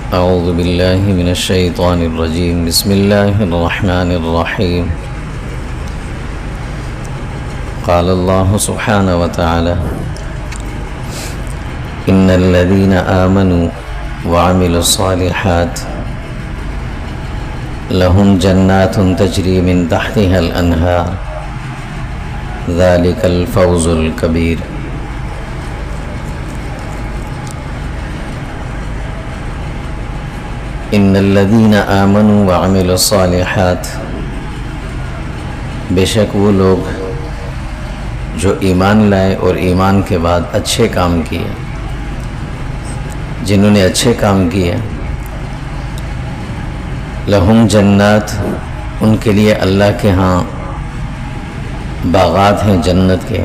أعوذ بالله من الشيطان الرجيم. بسم الله الرحمن الرحيم. قال الله سبحانه وتعالى: إن الذين آمنوا وعملوا الصالحات لهم جنات تجري من تحتها الأنهار ذلك الفوز الكبير. ان الذین آمنوا وعملوا الصالحات، بے شک وہ لوگ جو ایمان لائے اور ایمان کے بعد اچھے کام کیے، جنہوں نے اچھے کام کیے، لہم جنات، ان کے لیے اللہ کے ہاں باغات ہیں جنت کے،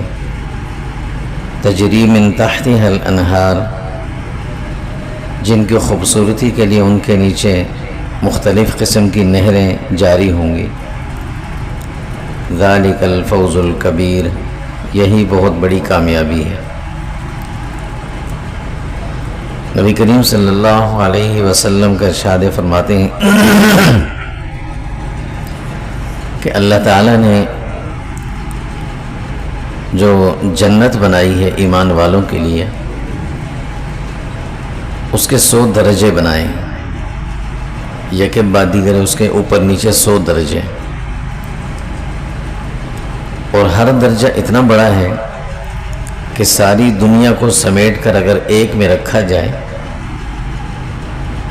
تجری من تحتها الانہار، جن کی خوبصورتی کے لیے ان کے نیچے مختلف قسم کی نہریں جاری ہوں گی. ذالک الفوز الکبیر، یہی بہت بڑی کامیابی ہے. نبی کریم صلی اللہ علیہ وسلم کا ارشاد فرماتے ہیں کہ اللہ تعالیٰ نے جو جنت بنائی ہے ایمان والوں کے لیے، اس کے 100 درجے بنائے ہیں، یک بعد دیگر اس کے اوپر نیچے 100 درجے، اور ہر درجہ اتنا بڑا ہے کہ ساری دنیا کو سمیٹ کر اگر ایک میں رکھا جائے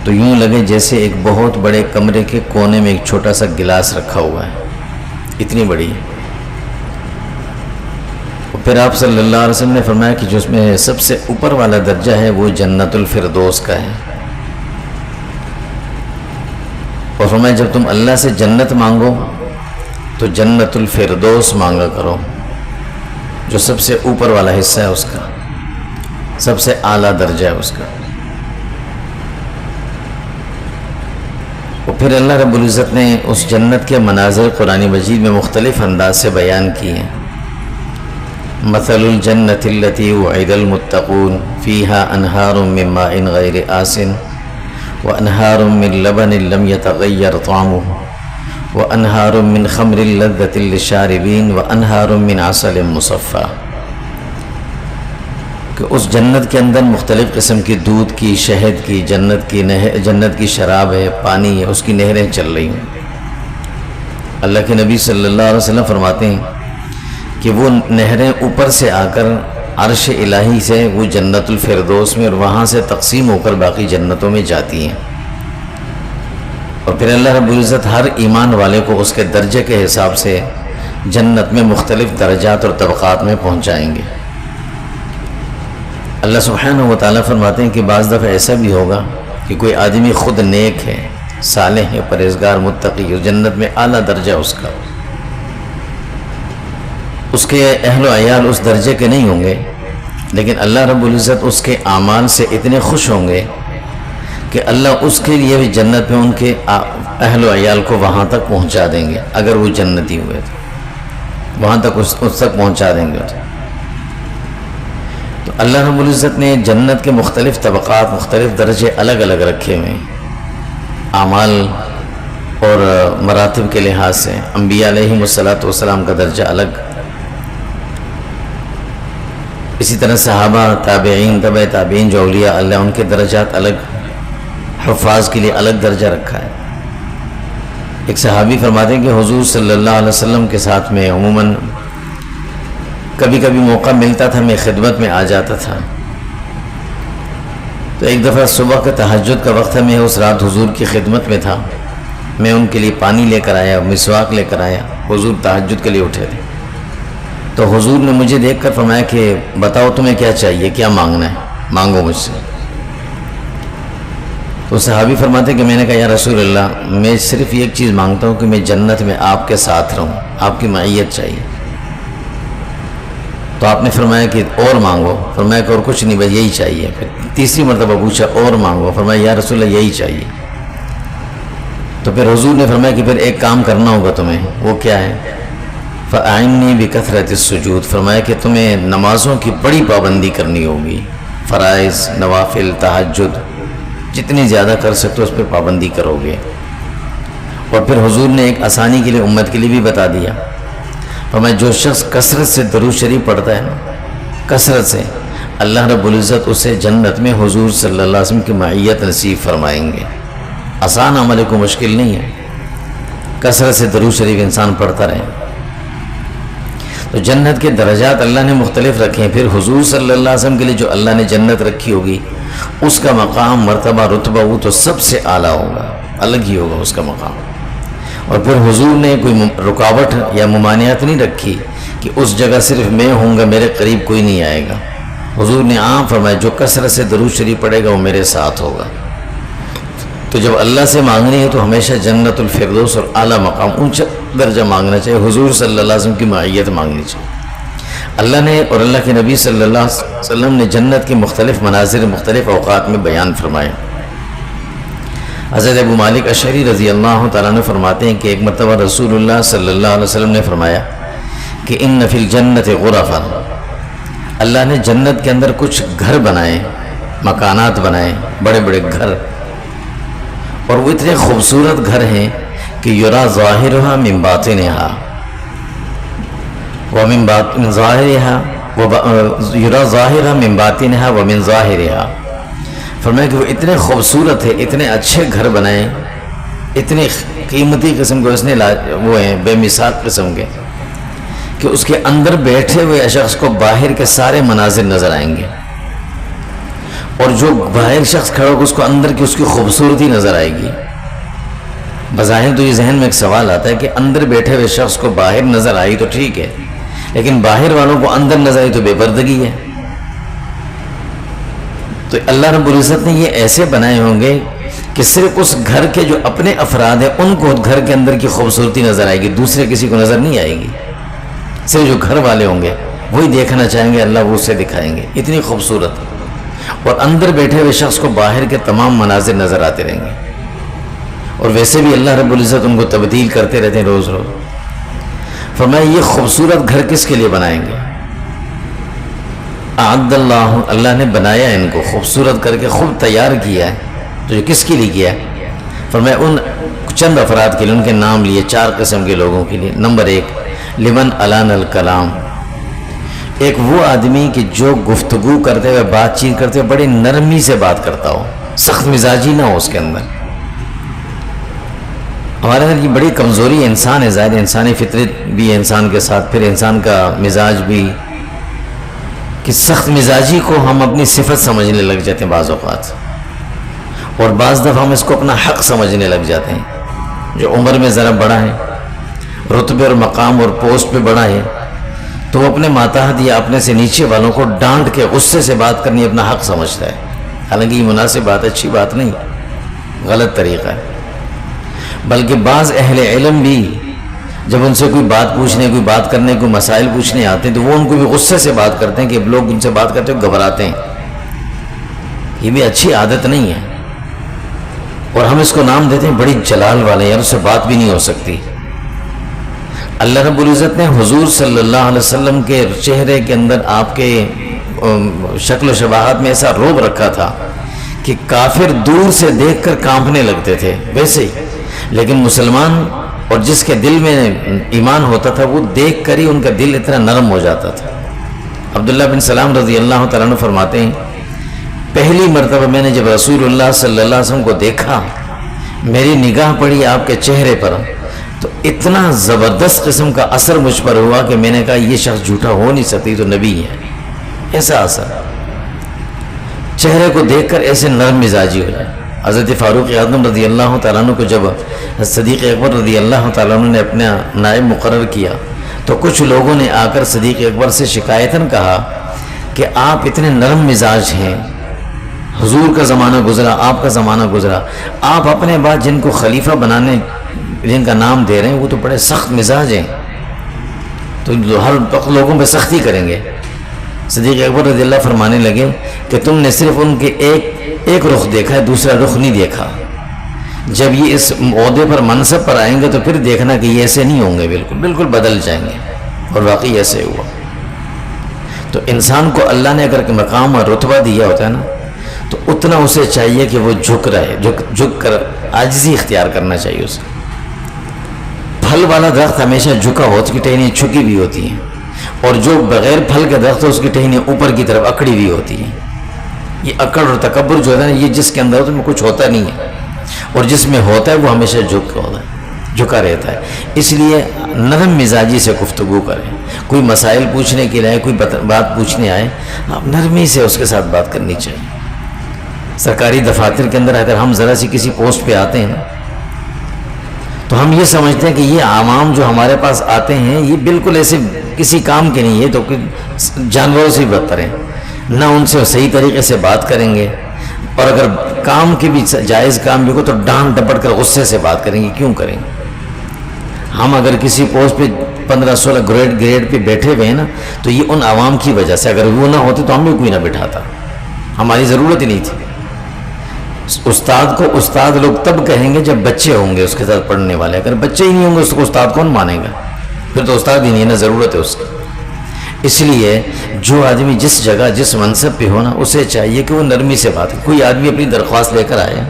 تو یوں لگے جیسے ایک بہت بڑے کمرے کے کونے میں ایک چھوٹا سا گلاس رکھا ہوا ہے، اتنی بڑی ہے. پھر آپ صلی اللہ علیہ وسلم نے فرمایا کہ جو اس میں سب سے اوپر والا درجہ ہے وہ جنت الفردوس کا ہے. اور فرمایا جب تم اللہ سے جنت مانگو تو جنت الفردوس مانگا کرو، جو سب سے اوپر والا حصہ ہے اس کا، سب سے اعلیٰ درجہ ہے اس کا. اور پھر اللہ رب العزت نے اس جنت کے مناظر قرآن مجید میں مختلف انداز سے بیان کیے ہیں. مثل الجنة التي وعد المتقون فيها أنهار من ماء غير آسن وأنهار من لبن لم يتغير طعمه وأنهار من خمر لذة للشاربين وأنهار من عسل مصفى. کہ اس جنت کے اندر مختلف قسم کی دودھ کی، شہد کی، جنت کی شراب ہے، پانی ہے، اس کی نہریں چل رہی ہیں. اللہ کے نبی صلی اللہ علیہ وسلم فرماتے ہیں کہ وہ نہریں اوپر سے آ کر عرش الہی سے وہ جنت الفردوس میں اور وہاں سے تقسیم ہو کر باقی جنتوں میں جاتی ہیں. اور پھر اللہ رب العزت ہر ایمان والے کو اس کے درجے کے حساب سے جنت میں مختلف درجات اور طبقات میں پہنچائیں گے. اللہ سبحانہ و تعالیٰ فرماتے ہیں کہ بعض دفعہ ایسا بھی ہوگا کہ کوئی آدمی خود نیک ہے، صالح ہے، پرہیزگار، متقی، اس جنت میں اعلیٰ درجہ اس کا، اس کے اہل و عیال اس درجے کے نہیں ہوں گے، لیکن اللہ رب العزت اس کے اعمال سے اتنے خوش ہوں گے کہ اللہ اس کے لیے بھی جنت میں ان کے اہل و عیال کو وہاں تک پہنچا دیں گے. اگر وہ جنتی ہوئے تو وہاں تک اس تک پہنچا دیں گے. تو اللہ رب العزت نے جنت کے مختلف طبقات، مختلف درجے الگ الگ رکھے ہوئے ہیں اعمال اور مراتب کے لحاظ سے. انبیاء علیہم السلام کا درجہ الگ، اسی طرح صحابہ، تابعین، تبع تابعین جو اولیاء اللہ، ان کے درجات الگ، حفاظ کے لیے الگ درجہ رکھا ہے. ایک صحابی فرماتے ہیں کہ حضور صلی اللہ علیہ وسلم کے ساتھ میں عموماً کبھی کبھی موقع ملتا تھا، میں خدمت میں آ جاتا تھا. تو ایک دفعہ صبح کا تہجد کا وقت ہے، میں اس رات حضور کی خدمت میں تھا، میں ان کے لیے پانی لے کر آیا، مسواک لے کر آیا. حضور تہجد کے لیے اٹھے تھے تو حضور نے مجھے دیکھ کر فرمایا کہ بتاؤ تمہیں کیا چاہیے، کیا مانگنا ہے، مانگو مجھ سے. تو صحابی فرماتے کہ میں نے کہا یا رسول اللہ، میں صرف ایک چیز مانگتا ہوں کہ میں جنت میں آپ کے ساتھ رہوں، آپ کی معیت چاہیے. تو آپ نے فرمایا کہ اور مانگو. فرمایا کہ اور کچھ نہیں، بس یہی چاہیے. پھر تیسری مرتبہ پوچھا اور مانگو. فرمایا یا رسول اللہ یہی چاہیے. تو پھر حضور نے فرمایا کہ پھر ایک کام کرنا ہوگا تمہیں. وہ کیا ہے؟ فَأَعِنِّي بِكَثْرَةِ السُّجُودِ. فرمایا کہ تمہیں نمازوں کی بڑی پابندی کرنی ہوگی، فرائض، نوافل، تہجد. جتنی زیادہ کر سکتے اس پہ پابندی کرو گے۔ اور پھر حضور نے ایک آسانی کے لیے امت کے لیے بھی بتا دیا، فرمایا جو شخص کثرت سے درود شریف پڑھتا ہے نا، کثرت سے، اللہ رب العزت اسے جنت میں حضور صلی اللہ علیہ وسلم کی معیت نصیب فرمائیں گے۔ آسان عمل ہے، کوئی مشکل نہیں ہے، کثرت سے درود شریف انسان پڑھتا رہے۔ تو جنت کے درجات اللہ نے مختلف رکھے ہیں، پھر حضور صلی اللہ علیہ وسلم کے لیے جو اللہ نے جنت رکھی ہوگی اس کا مقام، مرتبہ، رتبہ وہ تو سب سے اعلیٰ ہوگا، الگ ہی ہوگا اس کا مقام۔ اور پھر حضور نے کوئی رکاوٹ یا ممانعت نہیں رکھی کہ اس جگہ صرف میں ہوں گا، میرے قریب کوئی نہیں آئے گا۔ حضور نے عام فرمایا جو کثرت سے درود شریف پڑھے گا وہ میرے ساتھ ہوگا۔ تو جب اللہ سے مانگنی ہے تو ہمیشہ جنت الفردوس اور اعلیٰ مقام، اونچا درجہ مانگنا چاہیے، حضور صلی اللہ علیہ وسلم کی معیت مانگنی چاہیے۔ اللہ نے اور اللہ کے نبی صلی اللہ علیہ وسلم نے جنت کے مختلف مناظر مختلف اوقات میں بیان فرمائے۔ حضرت ابو مالک اشعری رضی اللہ تعالیٰ عنہ فرماتے ہیں کہ ایک مرتبہ رسول اللہ صلی اللہ علیہ وسلم نے فرمایا کہ ان فی الجنت غرفا، اللہ نے جنت کے اندر کچھ گھر بنائے، مکانات بنائے، بڑے بڑے گھر، اور وہ اتنے خوبصورت گھر ہیں کہ یرا ظاہرها من باطنها ومن ظاہرها یرا ظاہرها من باطنها ومن ظاہرها، فرمایا کہ وہ اتنے خوبصورت ہے، اتنے اچھے گھر بنائے، اتنے قیمتی قسم کے اس نے وہ ہیں بے مثال قسم کے کہ اس کے اندر بیٹھے ہوئے شخص کو باہر کے سارے مناظر نظر آئیں گے، اور جو باہر شخص کھڑا ہوگا اس کو اندر کی اس کی خوبصورتی نظر آئے گی۔ بظاہر تو یہ ذہن میں ایک سوال آتا ہے کہ اندر بیٹھے ہوئے شخص کو باہر نظر آئی تو ٹھیک ہے، لیکن باہر والوں کو اندر نظر آئی تو بے پردگی ہے۔ تو اللہ رب العزت نے یہ ایسے بنائے ہوں گے کہ صرف اس گھر کے جو اپنے افراد ہیں ان کو گھر کے اندر کی خوبصورتی نظر آئے گی، دوسرے کسی کو نظر نہیں آئے گی۔ صرف جو گھر والے ہوں گے وہی دیکھنا چاہیں گے، اللہ وہ اسے دکھائیں گے، اتنی خوبصورت۔ اور اندر بیٹھے ہوئے شخص کو باہر کے تمام مناظر نظر آتے رہیں گے، اور ویسے بھی اللہ رب العزت ان کو تبدیل کرتے رہتے ہیں روز روز۔ فرمایا یہ خوبصورت گھر کس کے لیے بنائیں گے؟ اعد اللہ، اللہ نے بنایا ان کو خوبصورت کر کے، خوب تیار کیا ہے۔ تو یہ کس کے لیے کیا ہے؟ فرمایا ان چند افراد کے لیے، ان کے نام لیے، 4 قسم کے لوگوں کے لیے۔ نمبر 1 لمن الان الکلام، ایک وہ آدمی کہ جو گفتگو کرتے ہوئے، بات چیت کرتے ہوئے بڑی نرمی سے بات کرتا ہو، سخت مزاجی نہ ہو اس کے اندر۔ ہمارے اندر یہ بڑی کمزوری ہے، انسان ہے، ظاہر انسانی فطرت بھی ہے انسان کے ساتھ، پھر انسان کا مزاج بھی، کہ سخت مزاجی کو ہم اپنی صفت سمجھنے لگ جاتے ہیں بعض اوقات، اور بعض دفعہ ہم اس کو اپنا حق سمجھنے لگ جاتے ہیں۔ جو عمر میں ذرا بڑا ہے، رتبے اور مقام اور پوسٹ پہ بڑا ہے، تو وہ اپنے ماتحت یا اپنے سے نیچے والوں کو ڈانٹ کے غصے سے بات کرنی اپنا حق سمجھتا ہے، حالانکہ یہ مناسب بات، اچھی بات نہیں، غلط طریقہ ہے۔ بلکہ بعض اہل علم بھی جب ان سے کوئی بات پوچھنے، کوئی بات کرنے، کوئی مسائل پوچھنے آتے ہیں تو وہ ان کو بھی غصے سے بات کرتے ہیں کہ لوگ ان سے بات کرتے ہوئے گھبراتے ہیں۔ یہ بھی اچھی عادت نہیں ہے، اور ہم اس کو نام دیتے ہیں بڑی جلال والے، یار اس سے بات بھی نہیں ہو سکتی۔ اللہ رب العزت نے حضور صلی اللہ علیہ وسلم کے چہرے کے اندر، آپ کے شکل و شباہت میں ایسا روب رکھا تھا کہ کافر دور سے دیکھ کر کانپنے لگتے تھے ویسے ہی، لیکن مسلمان اور جس کے دل میں ایمان ہوتا تھا وہ دیکھ کر ہی ان کا دل اتنا نرم ہو جاتا تھا۔ عبداللہ بن سلام رضی اللہ تعالیٰ عنہ فرماتے ہیں پہلی مرتبہ میں نے جب رسول اللہ صلی اللہ علیہ وسلم کو دیکھا، میری نگاہ پڑی آپ کے چہرے پر، تو اتنا زبردست قسم کا اثر مجھ پر ہوا کہ میں نے کہا یہ شخص جھوٹا ہو نہیں سکتی، تو نبی ہے۔ ایسا اثر چہرے کو دیکھ کر ایسے نرم مزاجی ہو جائے۔ حضرت فاروق اعظم رضی اللہ تعالیٰ عنہ کو جب صدیق اکبر رضی اللہ تعالیٰ عنہ نے اپنا نائب مقرر کیا تو کچھ لوگوں نے آ کر صدیق اکبر سے شکایتاً کہا کہ آپ اتنے نرم مزاج ہیں، حضور کا زمانہ گزرا، آپ کا زمانہ گزرا، آپ اپنے بعد جن کو خلیفہ بنانے جن کا نام دے رہے ہیں وہ تو بڑے سخت مزاج ہیں، تو ہر وقت لوگوں پہ سختی کریں گے۔ صدیق اکبر رضی اللہ فرمانے لگے کہ تم نے صرف ان کے ایک رخ دیکھا ہے، دوسرا رخ نہیں دیکھا، جب یہ اس عہدے پر منصب پر آئیں گے تو پھر دیکھنا کہ یہ ایسے نہیں ہوں گے، بالکل بدل جائیں گے، اور واقعی ایسے ہوا۔ تو انسان کو اللہ نے اگر مقام اور رتبہ دیا ہوتا ہے نا، تو اتنا اسے چاہیے کہ وہ جھک رہے، جھک کر عاجزی اختیار کرنا چاہیے اسے۔ پھل والا درخت ہمیشہ جھکا ہو، اس کی ٹہنیاں جھکی بھی ہوتی ہیں، اور جو بغیر پھل کا درخت ہو اس کی ٹہنیاں اوپر کی طرف اکڑی ہوئی ہوتی ہیں۔ یہ اکڑ اور تکبر جو ہے نا، یہ جس کے اندر ہوتا ہے میں کچھ ہوتا نہیں ہے، اور جس میں ہوتا ہے وہ ہمیشہ جھکا رہتا ہے۔ اس لیے نرم مزاجی سے گفتگو کریں۔ کوئی مسائل پوچھنے کے لیے، کوئی بات پوچھنے آئے، آپ نرمی سے اس کے ساتھ بات کرنی چاہیے۔ سرکاری دفاتر کے اندر اگر ہم ذرا سی کسی پوسٹ پہ آتے ہیں تو ہم یہ سمجھتے ہیں کہ یہ عوام جو ہمارے پاس آتے ہیں یہ بالکل ایسے کسی کام کے نہیں، یہ تو جانوروں سے بدتر ہیں، نہ ان سے صحیح طریقے سے بات کریں گے، اور اگر کام کے بھی جائز کام بھی ہو تو ڈانٹ ڈپٹ کر غصے سے بات کریں گے۔ کیوں کریں گے؟ ہم اگر کسی پوسٹ پہ 15-16 گریڈ پہ بیٹھے ہوئے ہیں نا، تو یہ ان عوام کی وجہ سے، اگر وہ نہ ہوتے تو ہم بھی کوئی نہ بٹھاتا، ہماری ضرورت ہی نہیں تھی۔ استاد کو استاد لوگ تب کہیں گے جب بچے ہوں گے اس کے ساتھ پڑھنے والے، اگر بچے ہی نہیں ہوں گے اس کو استاد کون مانے گا؟ پھر تو استاد ہی نہیں ہے نا، ضرورت ہے اس کی۔ اس لیے جو آدمی جس جگہ جس منصب پہ ہو نا، اسے چاہیے کہ وہ نرمی سے بات کرے۔ کوئی آدمی اپنی درخواست لے کر آئے،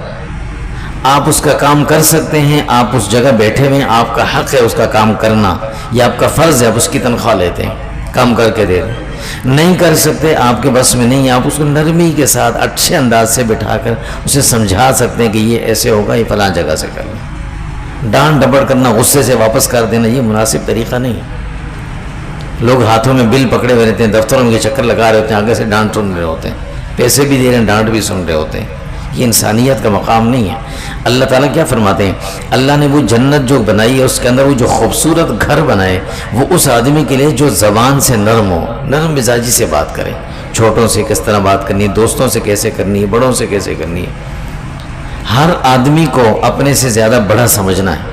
آپ اس کا کام کر سکتے ہیں، آپ اس جگہ بیٹھے ہوئے ہیں، آپ کا حق ہے اس کا کام کرنا، یہ آپ کا فرض ہے، آپ اس کی تنخواہ لیتے ہیں، کام کر کے دے رہے ہیں۔ نہیں کر سکتے، آپ کے بس میں نہیں، آپ اس کو نرمی کے ساتھ اچھے انداز سے بٹھا کر اسے سمجھا سکتے ہیں کہ یہ ایسے ہوگا، یہ فلاں جگہ سے کرنا۔ ڈانٹ ڈپٹ کرنا، غصے سے واپس کر دینا، یہ مناسب طریقہ نہیں ہے۔ لوگ ہاتھوں میں بل پکڑے ہوئے رہتے ہیں، دفتروں میں چکر لگا رہے ہوتے ہیں، آگے سے ڈانٹ سن رہے ہوتے ہیں، پیسے بھی دے رہے ہیں، ڈانٹ بھی سن رہے ہوتے ہیں۔ یہ انسانیت کا مقام نہیں ہے۔ اللہ تعالیٰ کیا فرماتے ہیں؟ اللہ نے وہ جنت جو بنائی ہے اس کے اندر وہ جو خوبصورت گھر بنائے، وہ اس آدمی کے لیے جو زبان سے نرم ہو، نرم مزاجی سے بات کرے، چھوٹوں سے کس طرح بات کرنی ہے، دوستوں سے کیسے کرنی ہے، بڑوں سے کیسے کرنی ہے۔ ہر آدمی کو اپنے سے زیادہ بڑا سمجھنا ہے۔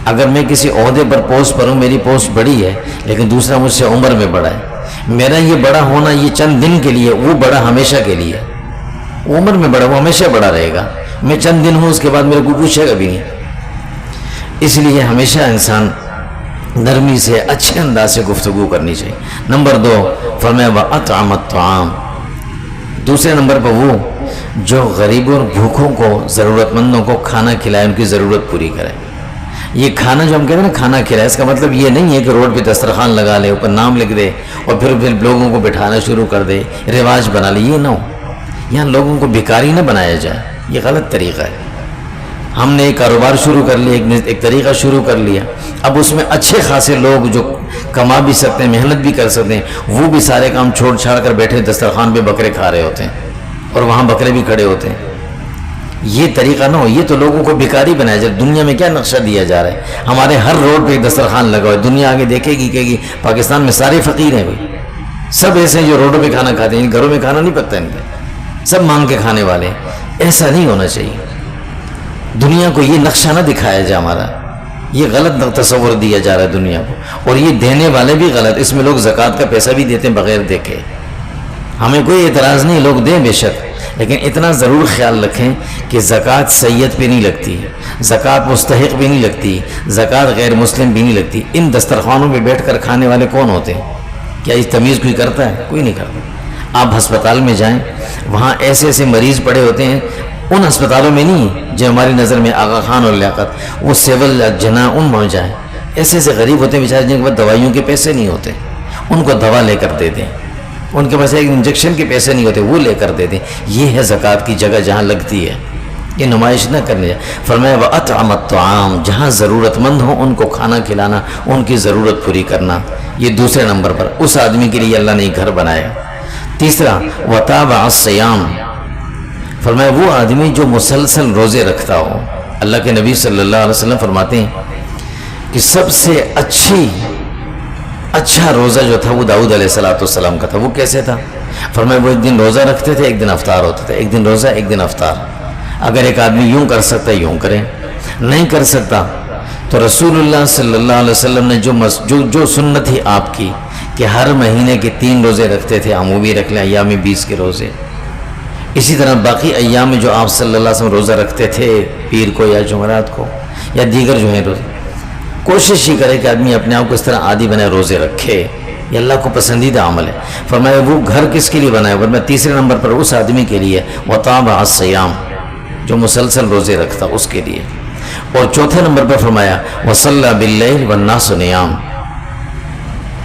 اگر میں کسی عہدے پر پوسٹ پر ہوں، میری پوسٹ بڑی ہے لیکن دوسرا مجھ سے عمر میں بڑا ہے، میرا یہ بڑا ہونا یہ چند دن کے لیے، وہ بڑا ہمیشہ کے لیے، وہ عمر میں بڑا، وہ ہمیشہ بڑا رہے گا۔ میں چند دن ہوں، اس کے بعد میرے کو پوچھے گا بھی نہیں۔ اس لیے ہمیشہ انسان نرمی سے اچھے انداز سے گفتگو کرنی چاہیے۔ نمبر 2 فرمایا وَأَطْعَمَ الطَّعَامَ، دوسرے نمبر پر وہ جو غریبوں اور بھوکوں کو، ضرورت مندوں کو کھانا کھلائے، ان کی ضرورت پوری کرے۔ یہ کھانا جو ہم کہتے ہیں نا کھانا کھلائے، اس کا مطلب یہ نہیں ہے کہ روڈ پہ دسترخوان لگا لے، اوپر نام لکھ دے اور پھر لوگوں کو بٹھانا شروع کر دے، رواج بنا لے، یہ نہ ہو۔ یہاں لوگوں کو بھکاری نہ بنایا جائے، یہ غلط طریقہ ہے۔ ہم نے ایک کاروبار شروع کر لیا، ایک طریقہ شروع کر لیا، اب اس میں اچھے خاصے لوگ جو کما بھی سکتے ہیں، محنت بھی کر سکتے ہیں، وہ بھی سارے کام چھوڑ چھاڑ کر بیٹھے دسترخوان پہ بکرے کھا رہے ہوتے ہیں، اور وہاں بکرے بھی کھڑے ہوتے ہیں۔ یہ طریقہ نہ ہو، یہ تو لوگوں کو بھکاری بنایا جائے۔ دنیا میں کیا نقشہ دیا جا رہا ہے؟ ہمارے ہر روڈ پہ ایک دسترخوان لگا ہوا ہے، دنیا آگے دیکھے گی، کہے گی پاکستان میں سارے فقیر ہیں بھائی، سب ایسے ہیں جو روڈوں پہ کھانا کھاتے ہیں، گھروں میں کھانا نہیں پکتا ان کے، سب مانگ کے کھانے والے ہیں۔ ایسا نہیں ہونا چاہیے۔ دنیا کو یہ نقشہ نہ دکھایا جائے ہمارا، یہ غلط تصور دیا جا رہا ہے دنیا کو، اور یہ دینے والے بھی غلط۔ اس میں لوگ زکوٰۃ کا پیسہ بھی دیتے ہیں بغیر دیکھے۔ ہمیں کوئی اعتراض نہیں، لوگ دیں بے شک، لیکن اتنا ضرور خیال رکھیں کہ زکوٰۃ سید پہ نہیں لگتی، زکوٰۃ مستحق بھی نہیں لگتی، زکوٰۃ غیر مسلم بھی نہیں لگتی۔ ان دسترخوانوں پہ بیٹھ کر کھانے والے کون ہوتے ہیں؟ کیا اس تمیز کوئی کرتا ہے؟ کوئی نہیں کرتا۔ آپ ہسپتال میں جائیں، وہاں ایسے ایسے مریض پڑے ہوتے ہیں، ان ہسپتالوں میں نہیں جو ہماری نظر میں آغا خان اور لیاقت، وہ سول جنا ان میں جائیں، ایسے ایسے غریب ہوتے ہیں بیچارے جن کے پاس دوائیوں کے پیسے نہیں ہوتے، ان کو دوا لے کر دے دیں۔ ان کے پاس ایک انجیکشن کے پیسے نہیں ہوتے، وہ لے کر دے دیں۔ یہ ہے زکوٰۃ کی جگہ جہاں لگتی ہے، یہ نمائش نہ کرنی ہے۔ فرمایا وَأَطْعَمَ الطَّعَامَ، جہاں ضرورت مند ہوں ان کو کھانا کھلانا، ان کی ضرورت پوری کرنا، یہ دوسرے نمبر پر اس آدمی کے لیے اللہ نے گھر بنایا۔ تیسرا وَتَابَعَ الصِّيَامَ، فرمایا وہ آدمی جو مسلسل روزے رکھتا ہو۔ اللہ کے نبی صلی اللہ علیہ وسلم فرماتے ہیں کہ سب سے اچھا روزہ جو تھا وہ داؤد علیہ السلام کا تھا۔ وہ کیسے تھا؟ فرمایا وہ ایک دن روزہ رکھتے تھے، ایک دن افطار ہوتا تھا، ایک دن روزہ ایک دن افطار۔ اگر ایک آدمی یوں کر سکتا ہے یوں کرے، نہیں کر سکتا تو رسول اللہ صلی اللہ علیہ وسلم نے جو سنت ہی آپ کی کہ ہر مہینے کے 3 روزے رکھتے تھے، ہم وہ بھی رکھ لیں، ایام 20 کے روزے۔ اسی طرح باقی ایام میں جو آپ صلی اللہ علیہ وسلم روزہ رکھتے تھے، پیر کو یا جمعرات کو یا دیگر جو ہیں روزے، کوشش ہی کرے کہ آدمی اپنے آپ کو اس طرح عادی بنے روزے رکھے، یہ اللہ کو پسندیدہ عمل ہے۔ فرمایا وہ گھر کس کے لیے بنایا؟ فرمایا تیسرے نمبر پر اس آدمی کے لیے وَطَابَعَ الصِّيَامِ، جو مسلسل روزے رکھتا اس کے لیے۔ اور چوتھے نمبر پر فرمایا وَصَلَّى بِاللَّيْلِ وَالنَّاسُ نِيَامٌ،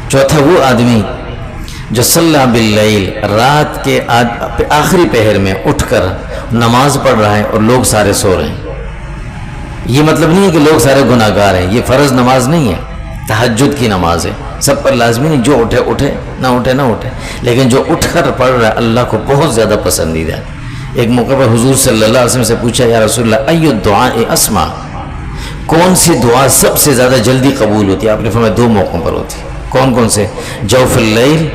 چوتھا وہ آدمی جو صلی باللیل، رات کے آخری پہر میں اٹھ کر نماز پڑھ رہا ہے اور لوگ سارے سو رہے ہیں۔ یہ مطلب نہیں ہے کہ لوگ سارے گناہ گار ہیں، یہ فرض نماز نہیں ہے، تہجد کی نماز ہے، سب پر لازمی نہیں، جو اٹھے اٹھے، نہ اٹھے نہ اٹھے، لیکن جو اٹھ کر پڑھ رہا ہے اللہ کو بہت زیادہ پسندیدہ ہے۔ ایک موقع پر حضور صلی اللہ علیہ وسلم سے پوچھا یا رسول اللہ ای الدعاء اسمع، کون سی دعا سب سے زیادہ جلدی قبول ہوتی ہے؟ آپ نے فرمایا دو موقعوں پر ہوتی ہے۔ کون کون سے؟ جوف اللیل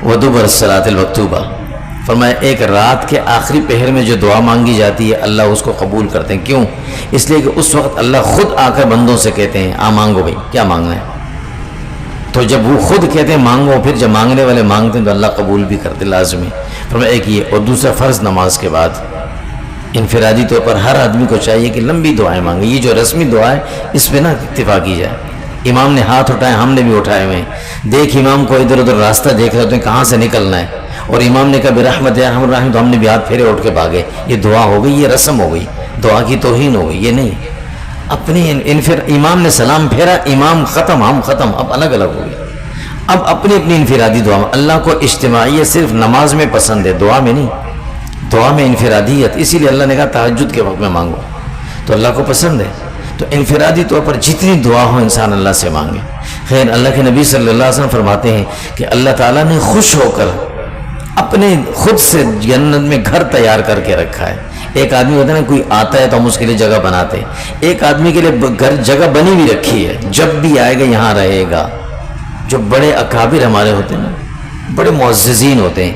ودبر الصلاۃ المکتوبہ، فرمایا ایک رات کے آخری پہر میں جو دعا مانگی جاتی ہے اللہ اس کو قبول کرتے ہیں۔ کیوں؟ اس لیے کہ اس وقت اللہ خود آ کر بندوں سے کہتے ہیں مانگو بھائی، کیا مانگنا ہے؟ تو جب وہ خود کہتے ہیں مانگو، پھر جب مانگنے والے مانگتے ہیں تو اللہ قبول بھی کرتے لازمی۔ فرمایا ایک یہ، اور دوسرا فرض نماز کے بعد انفرادی طور پر ہر آدمی کو چاہیے کہ لمبی دعائیں مانگے۔ یہ جو رسمی دعا ہے اس پہ نہ اکتفا کی جائے۔ امام نے ہاتھ اٹھائے، ہم نے بھی اٹھائے ہوئے ہیں، دیکھ امام کو ادھر ادھر راستہ دیکھ رہے ہوتے ہیں کہاں سے نکلنا ہے، اور امام نے کہا برحمت یا ارحم الراحمین تو ہم نے بھی ہاتھ پھیرے اٹھ کے بھاگے۔ یہ دعا ہو گئی، یہ رسم ہو گئی، دعا کی توہین ہو گئی۔ یہ نہیں، اپنی امام نے سلام پھیرا، امام ختم، ہم ختم، اب الگ الگ ہو گئے۔ اب اپنی اپنی انفرادی دعا میں اللہ کو اجتماعیت صرف نماز میں پسند ہے، دعا میں نہیں، دعا میں انفرادیت، اسی لیے اللہ نے کہا تہجد کے وقت میں مانگو، تو اللہ کو پسند ہے۔ تو انفرادی طور پر جتنی دعا ہو انسان اللہ سے مانگے۔ خیر اللہ کے نبی صلی اللہ علیہ وسلم فرماتے ہیں کہ اللہ تعالیٰ نے خوش ہو کر اپنے خود سے جنت میں گھر تیار کر کے رکھا ہے۔ ایک آدمی ہوتا ہے نا، کوئی آتا ہے تو ہم اس کے لیے جگہ بناتے ہیں، ایک آدمی کے لیے گھر جگہ بنی بھی رکھی ہے، جب بھی آئے گا یہاں رہے گا۔ جو بڑے اکابر ہمارے ہوتے ہیں نا، بڑے معززین ہوتے ہیں،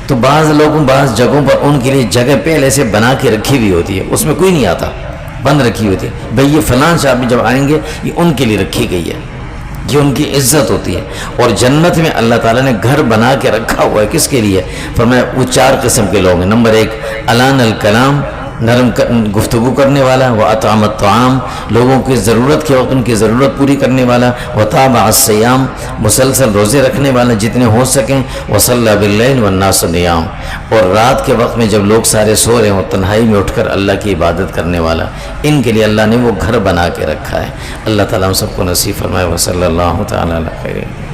تو بعض لوگوں بعض جگہوں پر ان کے لیے جگہ پہلے سے بنا کے رکھی ہوئی ہوتی ہے، اس میں کوئی نہیں آتا، بند رکھی ہوتی ہے، بھئی یہ فلاں صاحب جب آئیں گے یہ ان کے لیے رکھی گئی ہے، یہ ان کی عزت ہوتی ہے۔ اور جنت میں اللہ تعالیٰ نے گھر بنا کے رکھا ہوا ہے، کس کے لیے؟ فرمایا وہ چار قسم کے لوگ ہیں۔ نمبر ایک الان الکلام، نرم گفتگو کرنے والا، وہ اطعام الطعام، لوگوں کی ضرورت کے وقت ان کی ضرورت پوری کرنے والا، وتابع الصیام، مسلسل روزے رکھنے والا جتنے ہو سکیں، وصلی باللیل والناس نیام، اور رات کے وقت میں جب لوگ سارے سو رہے ہوں تنہائی میں اٹھ کر اللہ کی عبادت کرنے والا، ان کے لیے اللہ نے وہ گھر بنا کے رکھا ہے۔ اللہ تعالیٰ ہم سب کو نصیب فرمائے۔ وصلی اللہ تعالیٰ علی خیر۔